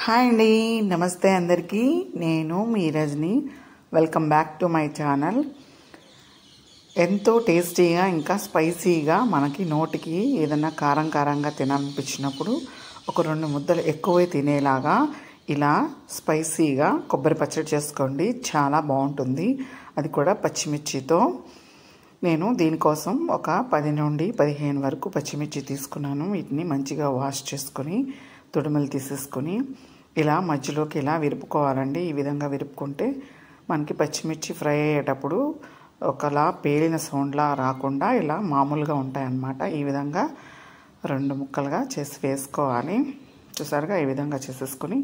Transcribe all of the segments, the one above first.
Hi అండి, నమస్తే అందరికీ. నేను మీ Rajani. Welcome back to my channel. ఎంతో టేస్టీగా ఇంకా స్పైసీగా మనకి నోటికి ఏదైనా కారంగా తినాలనిపించినప్పుడు ఒక 2 ముద్దలు ఎక్కువే తినేలాగా ఇలా స్పైసీగా కొబ్బరి పచ్చడి చేసుకోండి. చాలా బాగుంటుంది. అది కూడా పచ్చిమిర్చితో. నేను దీనికోసం ఒక 10 నుండి 15 వరకు పచ్చిమిర్చి తీసుకున్నాను. వీటిని మంచిగా వాష్ చేసుకొని తొడుమలు తీసేసుకొని ఇలా మధ్యలోకి ఇలా విరుపుకోవాలండి. ఈ విధంగా విరుపుకుంటే మనకి పచ్చిమిర్చి ఫ్రై అయ్యేటప్పుడు ఒకలా పేలిన సౌండ్లా రాకుండా ఇలా మామూలుగా ఉంటాయన్నమాట. ఈ విధంగా 2 ముక్కలుగా చేసి వేసుకోవాలి. చూసారుగా, ఈ విధంగా చేసేసుకొని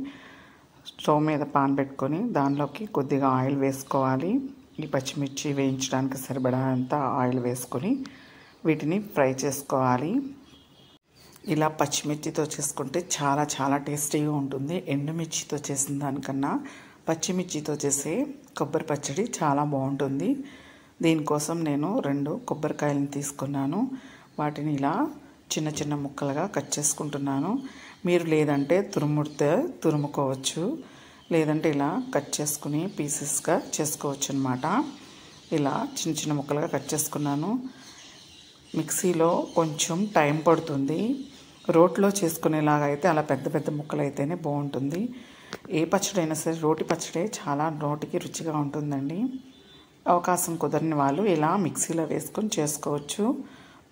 స్టవ్ మీద పాన్ పెట్టుకొని దానిలోకి కొద్దిగా ఆయిల్ వేసుకోవాలి. ఈ పచ్చిమిర్చి వేయించడానికి సరిపడంత ఆయిల్ వేసుకొని వీటిని ఫ్రై చేసుకోవాలి. ఇలా పచ్చిమిర్చితో చేసుకుంటే చాలా టేస్టీగా ఉంటుంది. ఎండుమిర్చితో చేసిన దానికన్నా పచ్చిమిర్చితో చేసే కొబ్బరి పచ్చడి చాలా బాగుంటుంది. దీనికోసం నేను 2 కొబ్బరికాయలను తీసుకున్నాను. వాటిని ఇలా చిన్న ముక్కలుగా కట్ చేసుకుంటున్నాను. మీరు లేదంటే తురుముకోవచ్చు, లేదంటే ఇలా కట్ చేసుకుని పీసెస్గా చేసుకోవచ్చు అన్నమాట. ఇలా చిన్న ముక్కలుగా కట్ చేసుకున్నాను. మిక్సీలో కొంచెం టైం పడుతుంది. రోట్లో చేసుకునేలాగా అయితే అలా పెద్ద ముక్కలు అయితేనే బాగుంటుంది. ఏ పచ్చడి అయినా సరే రోటి పచ్చడి చాలా నోటికి రుచిగా ఉంటుందండి. అవకాశం కుదరని వాళ్ళు ఇలా మిక్సీలో వేసుకొని చేసుకోవచ్చు.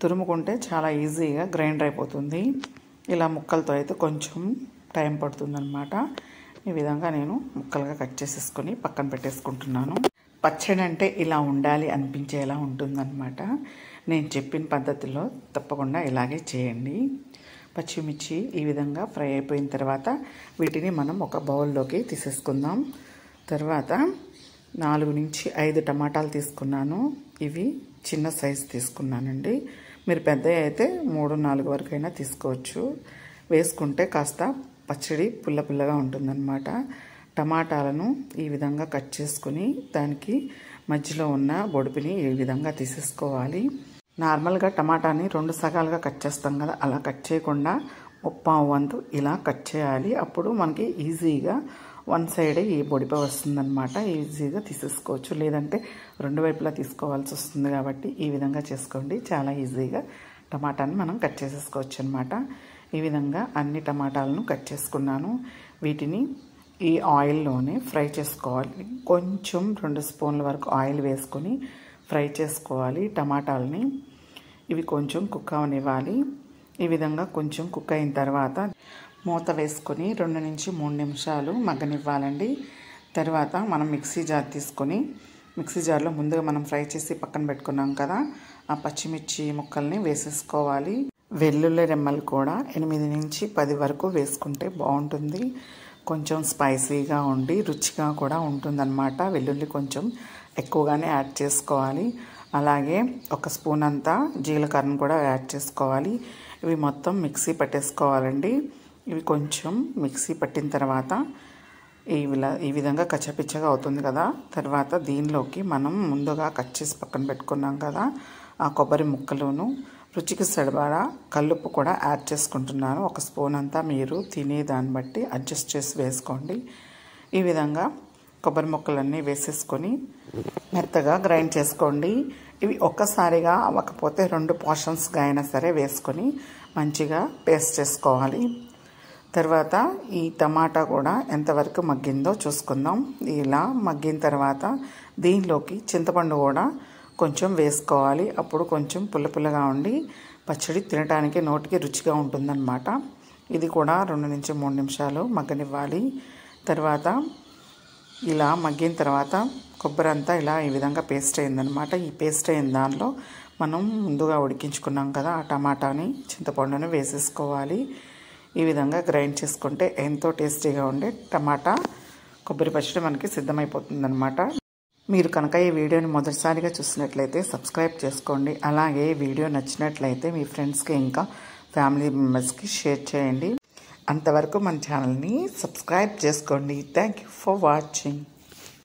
తురుముకుంటే చాలా ఈజీగా గ్రైండర్ అయిపోతుంది. ఇలా ముక్కలతో అయితే కొంచెం టైం పడుతుందన్నమాట. ఈ విధంగా నేను ముక్కలుగా కట్ చేసేసుకొని పక్కన పెట్టేసుకుంటున్నాను. పచ్చడి అంటే ఇలా ఉండాలి అనిపించేలా ఉంటుందన్నమాట. నేను చెప్పిన పద్ధతిలో తప్పకుండా ఇలాగే చేయండి. పచ్చిమిర్చి ఈ విధంగా ఫ్రై అయిపోయిన తర్వాత వీటిని మనం ఒక బౌల్లోకి తీసేసుకుందాం. తర్వాత 4 నుంచి 5 టమాటాలు తీసుకున్నాను. ఇవి చిన్న సైజు తీసుకున్నానండి. మీరు పెద్దవి అయితే 3-4 వరకు అయినా తీసుకోవచ్చు. వేసుకుంటే కాస్త పచ్చడి పుల్లగా ఉంటుందన్నమాట. టమాటాలను ఈ విధంగా కట్ చేసుకుని దానికి మధ్యలో ఉన్న బొడిపిని ఈ విధంగా తీసేసుకోవాలి. నార్మల్గా టమాటాని 2 సగాలుగా కట్ చేస్తాం కదా, అలా కట్ చేయకుండా 1/4 వంతు ఇలా కట్ చేయాలి. అప్పుడు మనకి ఈజీగా 1 సైడే ఈ బొడిప వస్తుందన్నమాట. ఈజీగా తీసేసుకోవచ్చు. లేదంటే 2 వైపులా తీసుకోవాల్సి వస్తుంది. కాబట్టి ఈ విధంగా చేసుకోండి. చాలా ఈజీగా టమాటాని మనం కట్ చేసేసుకోవచ్చు అన్నమాట. ఈ విధంగా అన్ని టమాటాలను కట్ చేసుకున్నాను. వీటిని ఈ ఆయిల్లోనే ఫ్రై చేసుకోవాలి. కొంచెం 2 స్పూన్ల వరకు ఆయిల్ వేసుకొని ఫ్రై చేసుకోవాలి టమాటాలని. ఇవి కొంచెం కుక్ అవనివ్వాలి. ఈ విధంగా కొంచెం కుక్ అయిన తర్వాత మూత వేసుకొని 2 నుంచి 3 నిమిషాలు మగ్గనివ్వాలండి. తర్వాత మనం మిక్సీ జార్ తీసుకొని మిక్సీ జార్లో ముందుగా మనం ఫ్రై చేసి పక్కన పెట్టుకున్నాం కదా, ఆ పచ్చిమిర్చి ముక్కల్ని వేసేసుకోవాలి. వెల్లుల్లి రెమ్మలు కూడా 8 నుంచి 10 వరకు వేసుకుంటే బాగుంటుంది. కొంచెం స్పైసీగా ఉండి రుచిగా కూడా ఉంటుందన్నమాట. వెల్లుల్లి కొంచెం ఎక్కువగానే యాడ్ చేసుకోవాలి. అలాగే 1 స్పూన్ అంతా జీలకర్రను కూడా యాడ్ చేసుకోవాలి. ఇవి మొత్తం మిక్సీ పట్టేసుకోవాలండి. ఇవి కొంచెం మిక్సీ పట్టిన తర్వాత ఈ విధంగా కచ్చపిచ్చగా అవుతుంది కదా. తర్వాత దీనిలోకి మనం ముందుగా కట్ చేసి పక్కన పెట్టుకున్నాం కదా, ఆ కొబ్బరి ముక్కలను రుచికి సరిపడా కల్లుప్పు కూడా యాడ్ చేసుకుంటున్నాను. 1 స్పూన్ అంతా మీరు తినే దాన్ని బట్టి అడ్జస్ట్ చేసి వేసుకోండి. ఈ విధంగా కొబ్బరి ముక్కలన్నీ వేసేసుకొని మెత్తగా గ్రైండ్ చేసుకోండి. ఇవి ఒక్కసారిగా అవ్వకపోతే 2 పోర్షన్స్గా అయినా సరే వేసుకొని మంచిగా పేస్ట్ చేసుకోవాలి. తర్వాత ఈ టమాటా కూడా ఎంతవరకు మగ్గిందో చూసుకుందాం. ఇలా మగ్గిన తర్వాత దీనిలోకి చింతపండు కూడా కొంచెం వేసుకోవాలి. అప్పుడు కొంచెం పుల్లగా ఉండి పచ్చడి తినడానికి నోటికి రుచిగా ఉంటుందన్నమాట. ఇది కూడా 2 నుంచి 3 నిమిషాలు మగ్గనివ్వాలి. తర్వాత ఇలా మగ్గిన తర్వాత కొబ్బరి అంతా ఇలా ఈ విధంగా పేస్ట్ అయిందనమాట. ఈ పేస్ట్ అయిన దానిలో మనం ముందుగా ఉడికించుకున్నాం కదా, ఆ టమాటాని చింతపండుని వేసేసుకోవాలి. ఈ విధంగా గ్రైండ్ చేసుకుంటే ఎంతో టేస్టీగా ఉండే టమాటా కొబ్బరి పచ్చడి మనకి సిద్ధమైపోతుందన్నమాట. మీరు కనుక ఈ వీడియోని మొదటిసారిగా చూసినట్లయితే సబ్స్క్రైబ్ చేసుకోండి. అలాగే వీడియో నచ్చినట్లయితే మీ ఫ్రెండ్స్కి ఇంకా ఫ్యామిలీ మెంబర్స్కి షేర్ చేయండి. అంతవరకు మన ఛానల్ని సబ్స్క్రైబ్ చేసుకోండి. Thank you for watching.